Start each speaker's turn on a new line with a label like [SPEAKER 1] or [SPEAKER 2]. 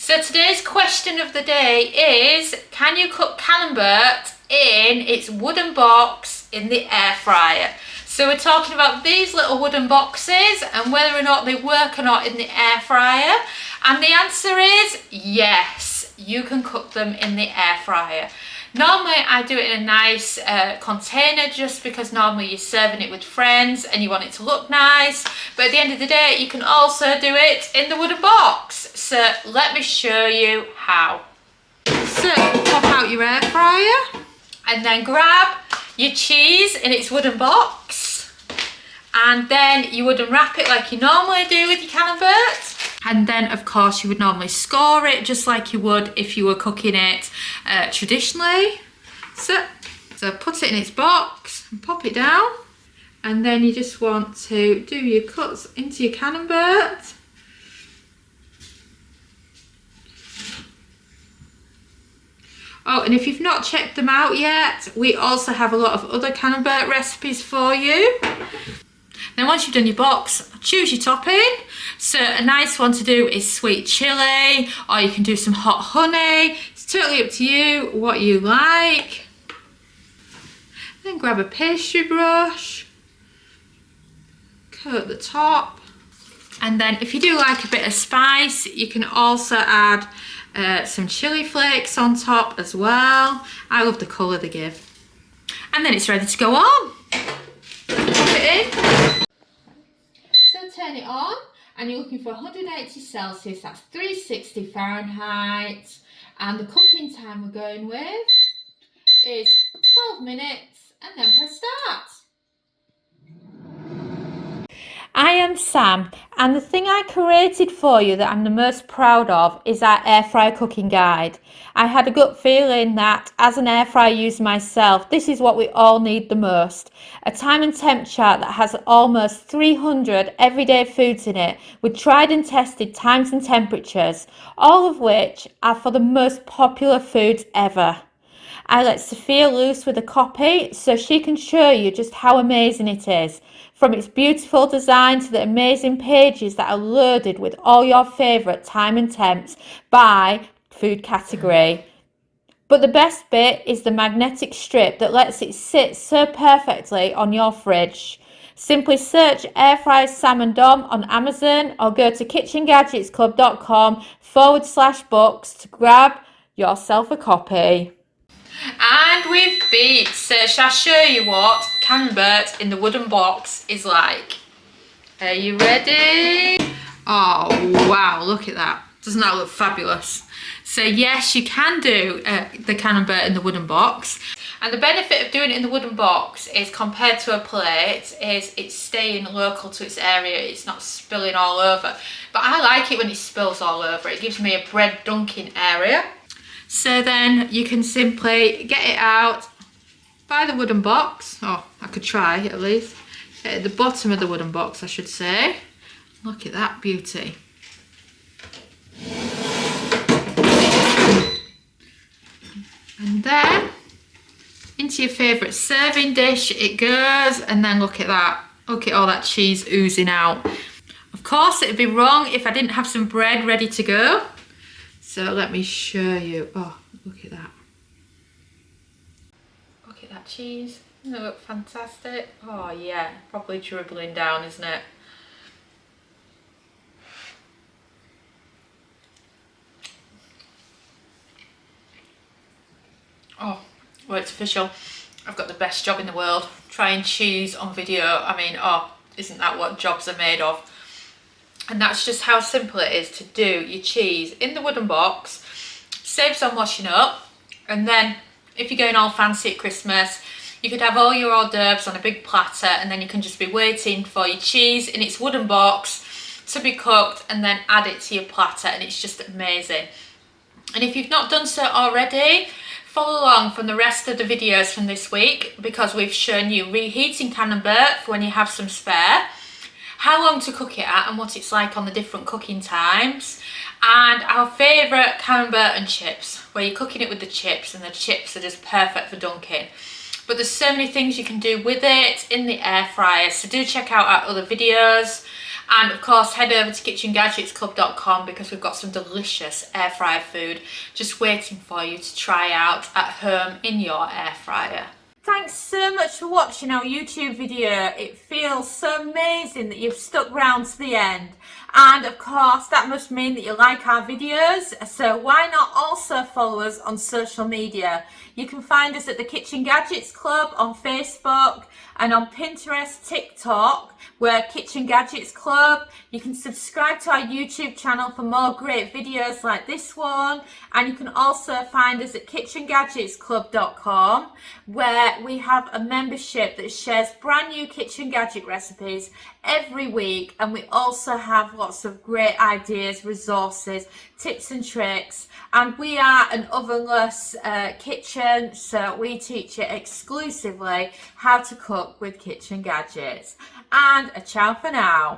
[SPEAKER 1] So today's question of the day is, can you cook Camembert in its wooden box in the air fryer? So we're talking about these little wooden boxes and whether or not they work or not in the air fryer. And the answer is yes, you can cook them in the air fryer. Normally I do it in a nice container, just because normally you're serving it with friends and you want it to look nice. But at the end of the day, you can also do it in the wooden box. So let me show you how. So pop out your air fryer and then grab your cheese in its wooden box. And then you would unwrap it like you normally do with your Camembert. And then of course you would normally score it just like you would if you were cooking it traditionally. So put it in its box and pop it down. And then you just want to do your cuts into your Camembert. Oh, and if you've not checked them out yet, we also have a lot of other Camembert recipes for you. Then once you've done your box, choose your topping. So a nice one to do is sweet chilli, or you can do some hot honey. It's totally up to you what you like. Then grab a pastry brush, coat the top. And then if you do like a bit of spice, you can also add some chili flakes on top as well. I love the colour they give. And then it's ready to go on. Pop it in. So turn it on, and you're looking for 180 Celsius, that's 360 Fahrenheit. And the cooking time we're going with is 12 minutes, and then press start. I am Sam, and the thing I created for you that I'm the most proud of is our air fryer cooking guide. I had a gut feeling that as an air fryer user myself, this is what we all need the most. A time and temp chart that has almost 300 everyday foods in it with tried and tested times and temperatures, all of which are for the most popular foods ever. I let Sophia loose with a copy so she can show you just how amazing it is. From its beautiful design to the amazing pages that are loaded with all your favourite time and temps by food category. But the best bit is the magnetic strip that lets it sit so perfectly on your fridge. Simply search Air Fryer Sam and Dom on Amazon or go to KitchenGadgetsClub.com/books to grab yourself a copy. And we've beat, so shall I show you what Camembert in the wooden box is like? Are you ready? Oh wow, look at that. Doesn't that look fabulous? So yes, you can do the Camembert in the wooden box. And the benefit of doing it in the wooden box is, compared to a plate, is it's staying local to its area. It's not spilling all over. But I like it when it spills all over. It gives me a bread dunking area. So then you can simply get it out by the wooden box. Oh, I could try at least. At the bottom of the wooden box, I should say. Look at that beauty. And then into your favourite serving dish it goes, and then look at that. Look at all that cheese oozing out. Of course, it'd be wrong if I didn't have some bread ready to go. So let me show you. Oh, look at that. Look at that cheese. Doesn't it look fantastic? Oh yeah, probably dribbling down, isn't it? Oh, well, it's official. I've got the best job in the world. Trying cheese on video. I mean, oh, isn't that what jobs are made of? And that's just how simple it is to do your cheese in the wooden box. Saves on washing up. And then if you're going all fancy at Christmas, you could have all your hors d'oeuvres on a big platter, and then you can just be waiting for your cheese in its wooden box to be cooked and then add it to your platter, and it's just amazing. And if you've not done so already, follow along from the rest of the videos from this week, because we've shown you reheating Camembert for when you have some spare, how long to cook it at and what it's like on the different cooking times, and our favourite Camembert and chips, where you're cooking it with the chips and the chips are just perfect for dunking. But there's so many things you can do with it in the air fryer, so do check out our other videos. And of course, head over to KitchenGadgetsClub.com because we've got some delicious air fryer food just waiting for you to try out at home in your air fryer. Thanks so much for watching our YouTube video. It feels so amazing that you've stuck around to the end. And of course, that must mean that you like our videos. So why not also follow us on social media? You can find us at the Kitchen Gadgets Club on Facebook and on Pinterest, TikTok. We're Kitchen Gadgets Club. You can subscribe to our YouTube channel for more great videos like this one. And you can also find us at KitchenGadgetsClub.com, where we have a membership that shares brand new kitchen gadget recipes every week. And we also have lots of great ideas, resources, tips and tricks. And we are an ovenless kitchen, so we teach you exclusively how to cook with kitchen gadgets. And a ciao for now.